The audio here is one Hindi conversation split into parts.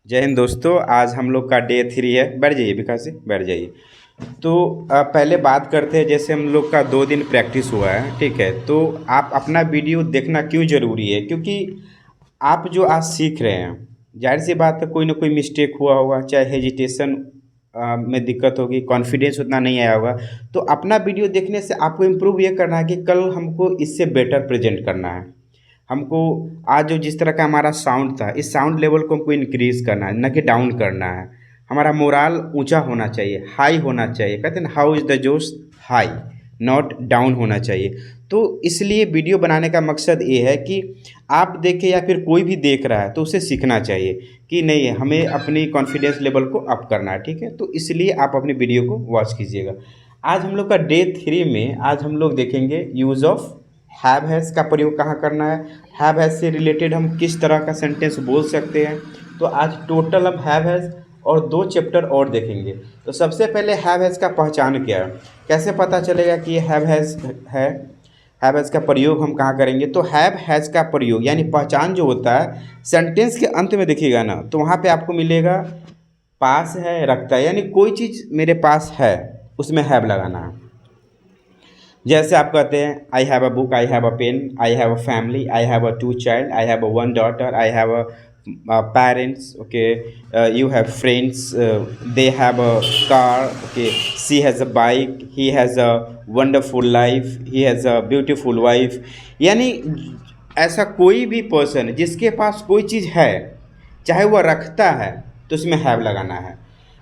जय हिंद दोस्तों। आज हम लोग का डे 3 है। बैठ जाइए विकास जी, बैठ जाइए। तो पहले बात करते हैं, जैसे हम लोग का 2 दिन प्रैक्टिस हुआ है, ठीक है। तो आप अपना वीडियो देखना क्यों ज़रूरी है, क्योंकि आप जो आज सीख रहे हैं, जाहिर सी बात है कोई ना कोई मिस्टेक हुआ होगा, चाहे हेजिटेशन में दिक्कत होगी, कॉन्फिडेंस उतना नहीं आया होगा। तो अपना वीडियो देखने से आपको इम्प्रूव ये करना है कि कल हमको इससे बेटर प्रेजेंट करना है। हमको आज जो जिस तरह का हमारा साउंड था, इस साउंड लेवल को हमको इंक्रीज़ करना है, न कि डाउन करना है। हमारा मोराल ऊंचा होना चाहिए, हाई होना चाहिए। कहते हैं ना, हाउ इज़ द जोश हाई, नॉट डाउन होना चाहिए। तो इसलिए वीडियो बनाने का मकसद ये है कि आप देखें या फिर कोई भी देख रहा है तो उसे सीखना चाहिए कि नहीं, हमें अपनी कॉन्फिडेंस लेवल को अप करना है, ठीक है। तो इसलिए आप अपनी वीडियो को वॉच कीजिएगा। आज हम लोग का डे 3 में आज हम लोग देखेंगे यूज़ ऑफ हैव हैज़ का प्रयोग कहाँ करना है, हैव हैज़ से रिलेटेड हम किस तरह का सेंटेंस बोल सकते हैं। तो आज टोटल हम हैव हैज़ और 2 चैप्टर और देखेंगे। तो सबसे पहले हैव हैज़ का पहचान क्या है, कैसे पता चलेगा कि ये हैव हैज़ है। हैव हैज़ का प्रयोग हम कहाँ करेंगे, तो हैव हैज़ का प्रयोग यानी पहचान जो होता है, सेंटेंस के अंत में देखिएगा ना, तो वहाँ पे आपको मिलेगा पास है, रखता है, यानी कोई चीज़ मेरे पास है उसमें हैव लगाना है। जैसे आप कहते हैं I have a book, I have a pen, I have a family, I have a 2 child, I have a 1 daughter, I have a parents, okay, you have friends, they have a car, okay, she has a bike, he has a wonderful life, he has a beautiful wife. यानी ऐसा कोई भी पर्सन जिसके पास कोई चीज़ है, चाहे वह रखता है, तो उसमें हैव लगाना है।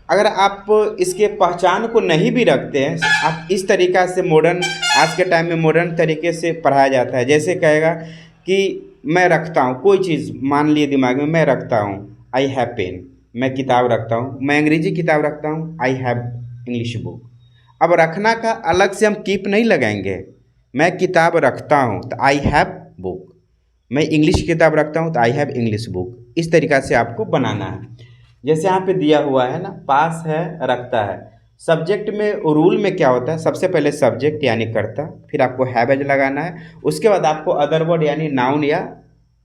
अगर आप इसके पहचान को नहीं भी रखते हैं, आप इस तरीक़ा से मॉडर्न, आज के टाइम में मॉडर्न तरीके से पढ़ाया जाता है। जैसे कहेगा कि मैं रखता हूँ कोई चीज़, मान लिए दिमाग में मैं रखता हूँ आई हैव पेन, मैं किताब रखता हूँ, मैं अंग्रेजी किताब रखता हूँ आई हैव इंग्लिश बुक। अब रखना का अलग से हम कीप नहीं लगाएंगे। मैं किताब रखता हूँ तो आई हैव बुक, मैं इंग्लिश किताब रखता हूँ तो आई हैव इंग्लिश बुक। इस तरीक़ा से आपको बनाना है। जैसे यहाँ पे दिया हुआ है ना, पास है, रखता है। सब्जेक्ट में रूल में क्या होता है, सबसे पहले सब्जेक्ट यानी कर्ता, फिर आपको हैव एज लगाना है, उसके बाद आपको अदर वर्ड यानी नाउन या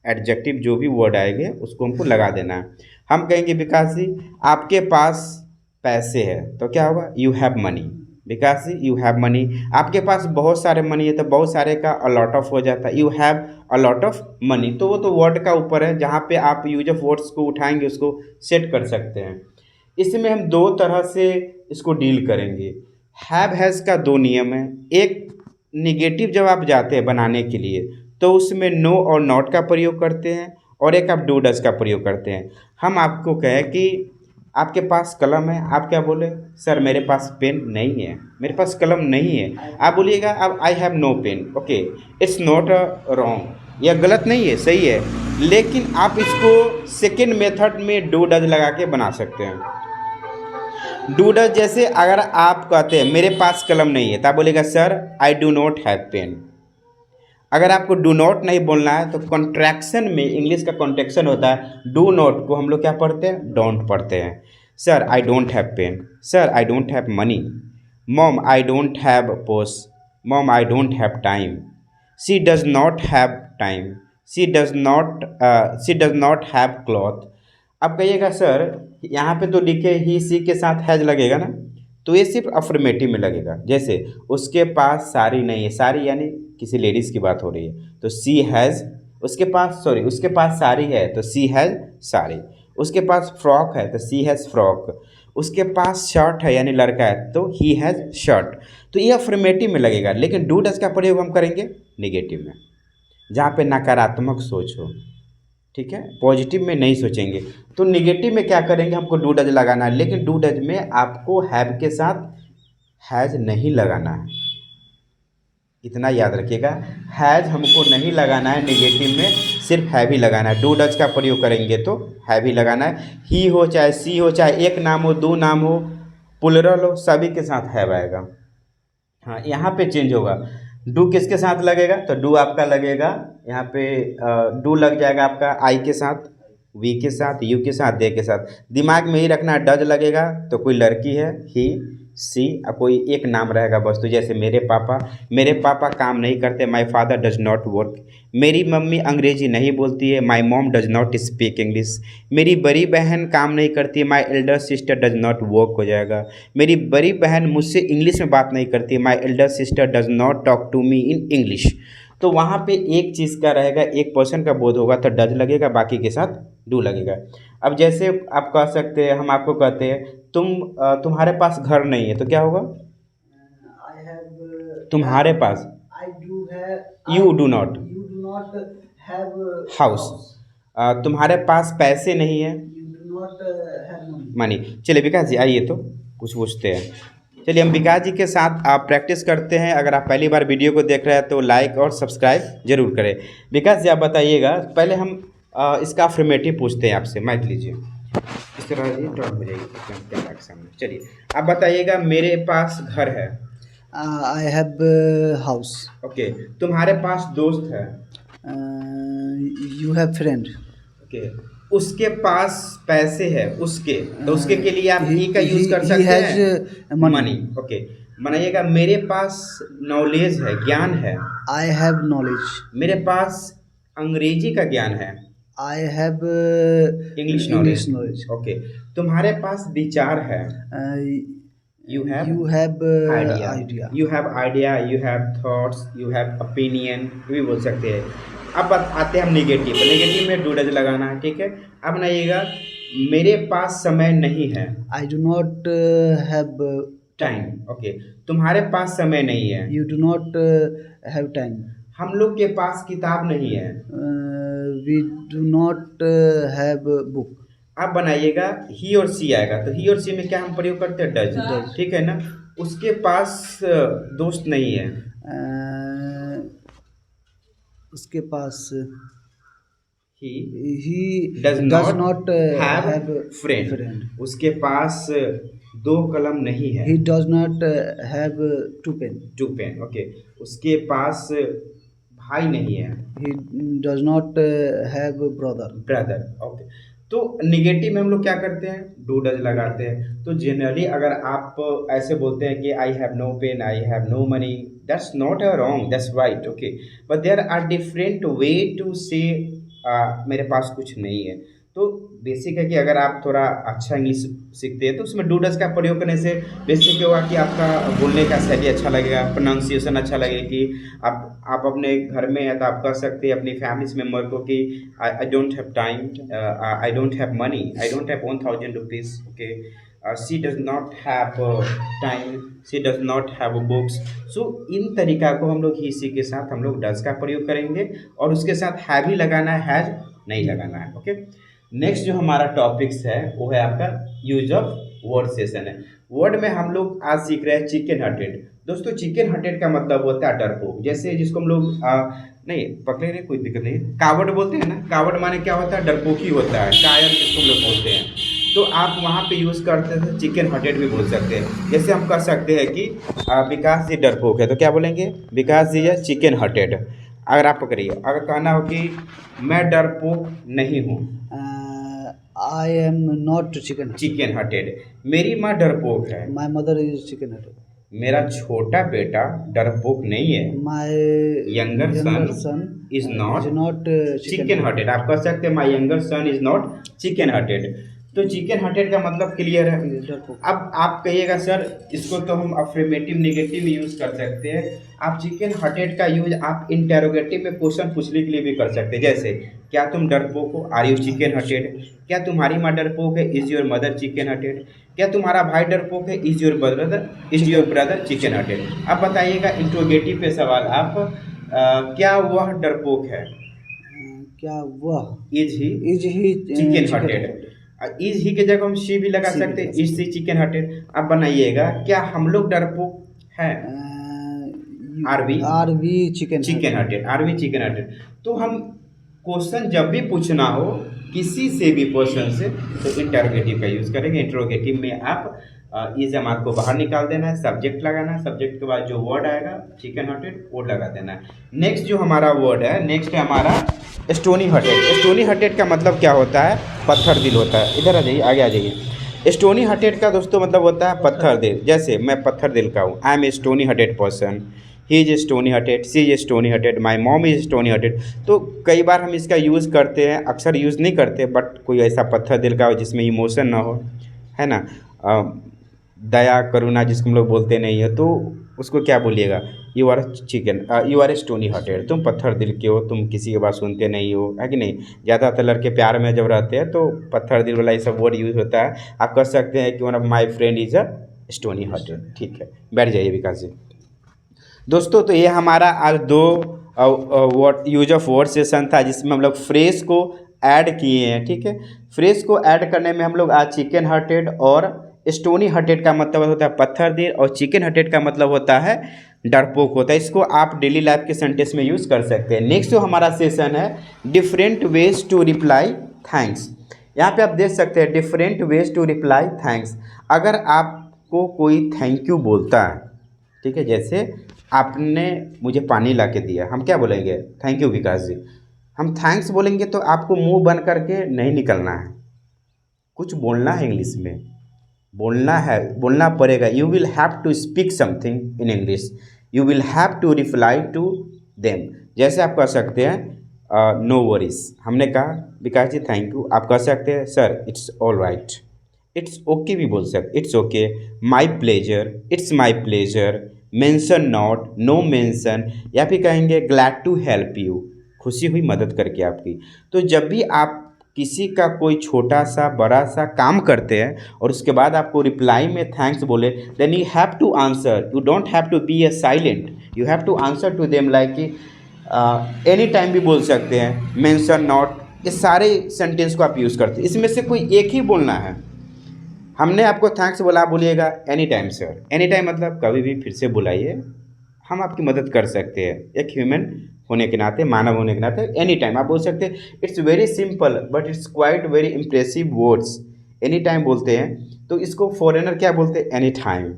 एडजेक्टिव जो भी वर्ड आएंगे उसको हमको लगा देना है। हम कहेंगे विकास जी आपके पास पैसे है, तो क्या होगा, you have money. Vikas ji you have money, आपके पास बहुत सारे मनी है, तो बहुत सारे का अलॉट ऑफ हो जाता है, you have a lot of money. तो वो तो वर्ड का ऊपर है, जहाँ पे आप यूज ऑफ वर्ड्स को उठाएंगे उसको सेट कर सकते हैं। इसमें हम 2 तरह से इसको डील करेंगे। हैव हैज़ का 2 नियम है। एक, निगेटिव जब आप जाते हैं बनाने के लिए तो उसमें नो और नॉट का प्रयोग करते हैं, और एक आप डू डज का प्रयोग करते हैं। हम आपको कहें कि आपके पास कलम है, आप क्या बोले, सर मेरे पास पेन नहीं है, मेरे पास कलम नहीं है। आप बोलिएगा अब I have no pen, okay, it's not wrong, यह गलत नहीं है, सही है। लेकिन आप इसको सेकेंड मेथड में डू डज लगा के बना सकते हैं। डू डज जैसे अगर आप कहते हैं मेरे पास कलम नहीं है, तो आप बोलेगा sir I do not have pen. अगर आपको डू नॉट नहीं बोलना है तो कॉन्ट्रैक्शन में, इंग्लिश का कॉन्ट्रैक्शन होता है, डू नॉट को हम लोग क्या पढ़ते हैं, डोंट पढ़ते हैं। Sir I don't have pen, sir I don't have money, mom I don't have purse, mom I don't have time, she does not have time, she does not have cloth. अब कहिएगा सर यहाँ पे तो लिखे ही सी के साथ हैज लगेगा ना, तो ये सिर्फ अफर्मेटिव में लगेगा। जैसे उसके पास साड़ी नहीं है, साड़ी यानी किसी लेडीज़ की बात हो रही है, तो सी हैज़, उसके पास, सॉरी, उसके पास साड़ी है तो सी हैज़ साड़ी, उसके पास फ्रॉक है तो सी हैज़ फ्रॉक, उसके पास शर्ट है यानी लड़का है तो ही हैज़ शर्ट। तो ये अफर्मेटिव में लगेगा। लेकिन डू डज का प्रयोग हम करेंगे नेगेटिव में, जहाँ पे नकारात्मक सोच हो, ठीक है, पॉजिटिव में नहीं सोचेंगे। तो निगेटिव में क्या करेंगे, हमको डू डज लगाना है, लेकिन डू डज में आपको हैव के साथ हैज़ नहीं लगाना है। इतना याद रखिएगा, हैज़ हमको नहीं लगाना है निगेटिव में, सिर्फ हैव ही लगाना है। डू डज का प्रयोग करेंगे तो हैव ही लगाना है। ही हो चाहे सी हो, चाहे एक नाम हो, 2 नाम हो, प्लुरल हो, सभी के साथ हैव आएगा। हाँ, यहाँ पे चेंज होगा। डू किसके साथ लगेगा, तो डू आपका लगेगा यहाँ पे, डू लग जाएगा आपका आई के साथ, वी के साथ, यू के साथ, दे के साथ। दिमाग में ही रखना, डज लगेगा तो कोई लड़की है ही, सी, कोई एक नाम रहेगा वस्तु, जैसे मेरे पापा काम नहीं करते, my father does not work. मेरी मम्मी अंग्रेजी नहीं बोलती है, my mom does not speak English. मेरी बड़ी बहन काम नहीं करती, my elder sister does not work हो जाएगा। मेरी बड़ी बहन मुझसे इंग्लिश में बात नहीं करती, my elder sister does not talk to me in English. तो वहाँ पे एक चीज़ का रहेगा, एक पर्सन का बोध होगा तो डज लगेगा, बाकी के साथ डू लगेगा। अब जैसे आप कह सकते हैं, हम आपको कहते हैं तुम्हारे पास घर नहीं है, तो क्या होगा? I have तुम्हारे पास, I do have you do not you do not have house. तुम्हारे पास पैसे नहीं है, you do not have money। Money. चलिए विकास जी आइए तो कुछ पूछते हैं। चलिए हम विकास जी के साथ आप प्रैक्टिस करते हैं। अगर आप पहली बार वीडियो को देख रहे हैं तो लाइक और सब्सक्राइब जरूर करें। विकास जी आप बताइएगा, पहले हम इसका अफर्मेटिव पूछते हैं आपसे। माइक लीजिए, इस तरह ये टर्न हो जाएगी कैमरा के सामने। चलिए आप बताइएगा, मेरे पास घर है। I have house। ओके। तुम्हारे पास दोस्त है। You have friend। ओके। उसके पास पैसे है, उसके, तो उसके के लिए आप ही का यूज कर सकते हैं, मनी। ओके। बनाइएगा, मेरे पास नॉलेज है, ज्ञान है। I have knowledge। मेरे पास अंग्रेजी का ज्ञान है। I have English English knowledge. knowledge। Okay. तुम्हारे पास विचार है। You have idea। You have idea, you have thoughts, you have opinion, भी बोल सकते हैं। अब आते हैं हम नेगेटिव। नेगेटिव में डू डज लगाना है, ठीक है। अब बनाइएगा, मेरे पास समय नहीं है। I do not have time. Okay. तुम्हारे पास समय नहीं है। You do not have time। हम लोग के पास किताब नहीं है। We do not have book। अब बनाइएगा, ही और सी आएगा, तो ही और सी में क्या हम प्रयोग करते हैं? डज, ठीक है ना। उसके पास दोस्त नहीं है। उसके पास he does not have friend। उसके पास दो कलम नहीं है। He does not have two pen। Okay. उसके पास भाई नहीं है। He does not have brother। Okay. तो निगेटिव में हम लोग क्या करते हैं? डू डज लगाते हैं। तो जनरली अगर आप ऐसे बोलते हैं कि I have no pen, I have no money, that's not wrong, that's right. Okay. But there are different way to say मेरे पास कुछ नहीं है। तो बेसिक है कि अगर आप थोड़ा अच्छा इंग्लिश सीखते हैं तो उसमें डू डज का प्रयोग करने से बेसिक होगा कि आपका बोलने का शैली अच्छा लगेगा, प्रोनाउंसिएशन अच्छा लगेगा। कि आप अपने घर में हैं तो आप कह सकते हैं अपनी फैमिली मेम्बर को कि I don't have time, I don't have money, I don't have 1000 rupees. Okay. She does not have time, she does not have books. So इन तरीका को हम लोग ही सी के साथ हम लोग डज का प्रयोग करेंगे और उसके साथ हैव ही लगाना है, हैज नहीं लगाना है। ओके। नेक्स्ट जो हमारा टॉपिक्स है वो है आपका यूज ऑफ वर्ड सेशन है। वर्ड में हम लोग आज सीख रहे हैं चिकन हार्टेड। दोस्तों चिकन हार्टेड का मतलब होता है डरपोक। जैसे जिसको हम लोग नहीं पकड़े रहे, कोई दिक्कत नहीं, कावड़ बोलते हैं ना। कावड़ माने क्या होता है? डरपोक ही होता है, कायर जिसको हम लोग बोलते हैं। तो आप वहाँ पे यूज़ करते हैं चिकन हार्टेड भी बोल सकते हैं। जैसे हम कह सकते हैं कि विकास जी डरपोक है, तो क्या बोलेंगे? विकास जी है चिकन हार्टेड। अगर आप पकड़िए, अगर कहना हो कि मैं डरपोक नहीं हूँ, I am not chicken hearted. मेरी माँ डरपोक है। My mother is chicken hearted। मेरा छोटा बेटा डरपोक नहीं है। My younger son is not chicken hearted. आप कह सकते हैं my younger son is not chicken hearted. तो चिकन हार्टेड का मतलब क्लियर है। अब आप कहिएगा सर इसको तो हम अफर्मेटिव नेगेटिव यूज़ कर सकते हैं। आप चिकन हार्टेड का यूज आप इंटेरोगेटिव में क्वेश्चन पूछने के लिए भी कर सकते हैं। जैसे क्या तुम डरपोक हो? Are you chicken hearted? क्या तुम्हारी माँ डरपोक है? Is your mother chicken hearted? क्या तुम्हारा भाई डरपोक है? Is your brother chicken hearted? अब बताइएगा इंट्रोगेटिव पे सवाल, आप क्या वह डरपोक है? क्या वह is he chicken hearted? Is he के जगह हम शी भी लगा सकते हैं, इज सी चिकन हार्टेड। अब बनाइएगा क्या हम लोग डरपोक हैं? Are we chicken hearted. तो हम क्वेश्चन जब भी पूछना हो किसी से भी पर्सन से तो इंटरोगेटिव का यूज़ करेंगे। इंटरोगेटिव में आप इस जमात को बाहर निकाल देना है, सब्जेक्ट लगाना है, सब्जेक्ट के बाद जो वर्ड आएगा चिकन हार्टेड वो लगा देना है। नेक्स्ट जो हमारा वर्ड है, नेक्स्ट है हमारा स्टोनी हार्टेड। स्टोनी हार्टेड का मतलब क्या होता है? पत्थर दिल होता है। इधर आ जाइए, आगे आ जाइए। स्टोनी हार्टेड का दोस्तों मतलब होता है पत्थर दिल। जैसे मैं पत्थर दिल का हूँ, I am a stony hearted person, he is stony hearted, she is stony hearted, my mom is stony hearted. तो कई बार हम इसका यूज़ करते हैं, अक्सर यूज़ नहीं करते, बट कोई ऐसा पत्थर दिल का हो जिसमें इमोशन ना हो, है ना, दया करुणा जिसको हम लोग बोलते नहीं है, तो उसको क्या बोलिएगा, you are chicken, you are stony hearted, तुम पत्थर दिल के हो, तुम किसी की बात सुनते नहीं हो, है कि नहीं। ज़्यादातर लड़के प्यार में जब रहते हैं तो पत्थर दिल वाला ये सब वर्ड यूज़ होता है। आप कह सकते हैं कि one of my friend is a stony hearted. ठीक है, बैठ जाइए विकास जी। दोस्तों तो ये हमारा आज दो word use of word session था, जिसमें हम लोग फ्रेज को ऐड किए हैं। ठीक है, फ्रेज को ऐड करने में हम लोग आज चिकन हार्टेड और स्टोनी हार्टेड का मतलब होता है पत्थर दिल, और चिकन हार्टेड का मतलब होता है डरपोक होता है। इसको आप डेली लाइफ के सेंटेंस में यूज़ कर सकते हैं। नेक्स्ट जो हमारा सेशन है different ways to reply thanks. यहाँ पे आप देख सकते हैं different ways to reply thanks. अगर आपको कोई थैंक यू बोलता है, ठीक है, जैसे आपने मुझे पानी ला के दिया, हम क्या बोलेंगे, थैंक यू विकास जी। हम थैंक्स बोलेंगे तो आपको मुंह बंद करके नहीं निकलना है, कुछ बोलना है इंग्लिश में, बोलना है, बोलना पड़ेगा। You will have to speak something in English, you will have to reply to them. जैसे आप कह सकते हैं नो वरीज, हमने कहा विकास जी थैंक यू, आप कह सकते हैं sir it's all right, it's okay भी बोल सकते, it's okay, my pleasure, it's my pleasure, mention not, no mention, या फिर कहेंगे ग्लैड टू हेल्प यू, खुशी हुई मदद करके आपकी। तो जब भी आप किसी का कोई छोटा सा बड़ा सा काम करते हैं और उसके बाद आपको रिप्लाई में थैंक्स बोले, then you have to answer, you don't have to be a silent, you have to answer to them like कि एनी टाइम भी बोल सकते हैं, मेंशन नॉट, ये सारे सेंटेंस को आप यूज़ करते हैं, इसमें से कोई एक ही बोलना है। हमने आपको थैंक्स बोला, आप बोलिएगा any time sir. Any time मतलब कभी भी फिर से बुलाइए, हम आपकी मदद कर सकते हैं, एक ह्यूमन होने के नाते, मानव होने के नाते एनी टाइम आप बोल सकते हैं। It's very simple but it's quite very impressive words. Any time बोलते हैं तो इसको फॉरेनर क्या बोलते हैं, any time,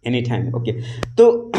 any time. Okay, तो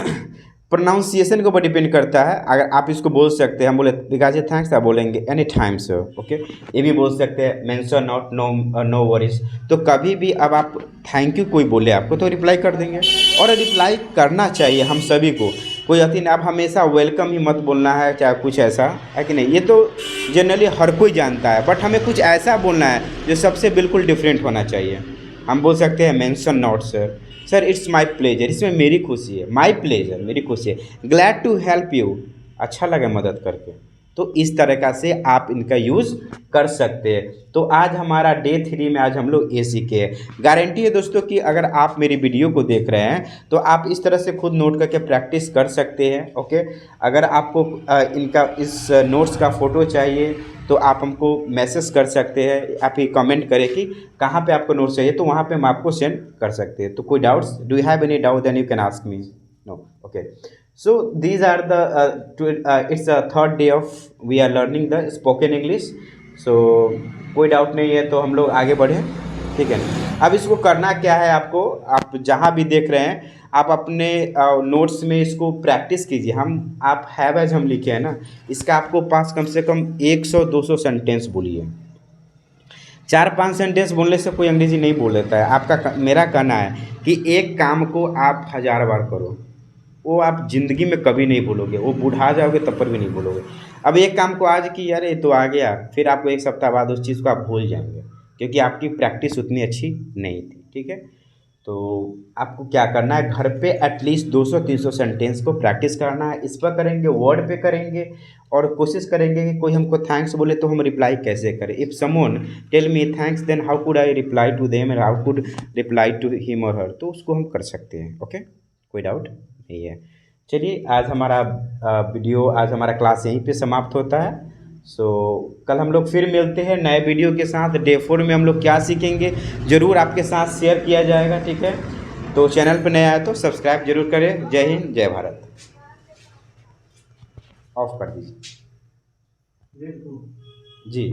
प्रोनाउंसिएशन के ऊपर डिपेंड करता है। अगर आप इसको बोल सकते हैं, हम बोले विकास जी थैंक्स, आप बोलेंगे एनी टाइम सर। ओके, ये भी बोल सकते हैं मेंशन नॉट, नो वरीज। तो कभी भी अब आप थैंक यू कोई बोले आपको तो रिप्लाई कर देंगे, और रिप्लाई करना चाहिए हम सभी को। कोई अति आप हमेशा वेलकम ही मत बोलना है, चाहे कुछ ऐसा है कि नहीं, ये तो जनरली हर कोई जानता है, बट हमें कुछ ऐसा बोलना है जो सबसे बिल्कुल डिफरेंट होना चाहिए। हम बोल सकते हैं mention not sir, sir it's my pleasure, इसमें मेरी खुशी है, माई प्लेजर मेरी खुशी है, ग्लैड टू हेल्प यू, अच्छा लगा मदद करके। तो इस तरीक़ा से आप इनका यूज़ कर सकते हैं। तो आज हमारा डे 3 में आज हम लोग ये सीखे हैं। गारंटी है दोस्तों कि अगर आप मेरी वीडियो को देख रहे हैं तो आप इस तरह से खुद नोट करके प्रैक्टिस कर सकते हैं। ओके, अगर आपको इनका इस नोट्स का फ़ोटो चाहिए तो आप हमको मैसेज कर सकते हैं, आप ही कमेंट करें कि कहाँ पे आपको नोट्स चाहिए, तो वहाँ पे हम आपको सेंड कर सकते हैं। तो कोई doubts, do you have any doubt, then you can ask me. No, okay. So these are the it's a third day of we are learning the spoken English. So कोई डाउट नहीं है तो हम लोग आगे बढ़े, ठीक है। अब इसको करना क्या है, आपको, आप जहाँ भी देख रहे हैं आप अपने नोट्स में इसको प्रैक्टिस कीजिए। आप हैव एज हम लिखे हैं ना, इसका आपको पास कम से कम 100-200 सेंटेंस बोलिए। 4-5 सेंटेंस बोलने से कोई अंग्रेजी नहीं बोल लेता है। आपका मेरा कहना है कि एक काम को आप 1000 बार करो, वो आप ज़िंदगी में कभी नहीं भूलोगे, वो बूढ़ा जाओगे तब पर भी नहीं भूलोगे। अब एक काम को आज की, यार ये तो आ गया, फिर आपको एक सप्ताह बाद उस चीज़ को आप भूल जाएंगे, क्योंकि आपकी प्रैक्टिस उतनी अच्छी नहीं थी, ठीक है। तो आपको क्या करना है, घर पे एटलीस्ट 200-300 सेंटेंस को प्रैक्टिस करना है। इस पर करेंगे, वर्ड पे करेंगे, और कोशिश करेंगे कि कोई हमको थैंक्स बोले तो हम रिप्लाई कैसे करें। If someone tell me thanks, then how could I reply to them, and how could reply to him और हर, तो उसको हम कर सकते हैं। ओके, कोई डाउट नहीं है। चलिए, आज हमारा वीडियो, आज हमारा क्लास यहीं पे समाप्त होता है। सो कल हम लोग फिर मिलते हैं नए वीडियो के साथ। डे 4 में हम लोग क्या सीखेंगे ज़रूर आपके साथ शेयर किया जाएगा, ठीक है। तो चैनल पर नया है तो सब्सक्राइब जरूर करें। जय हिंद, जय भारत। ऑफ कर दीजिए जी।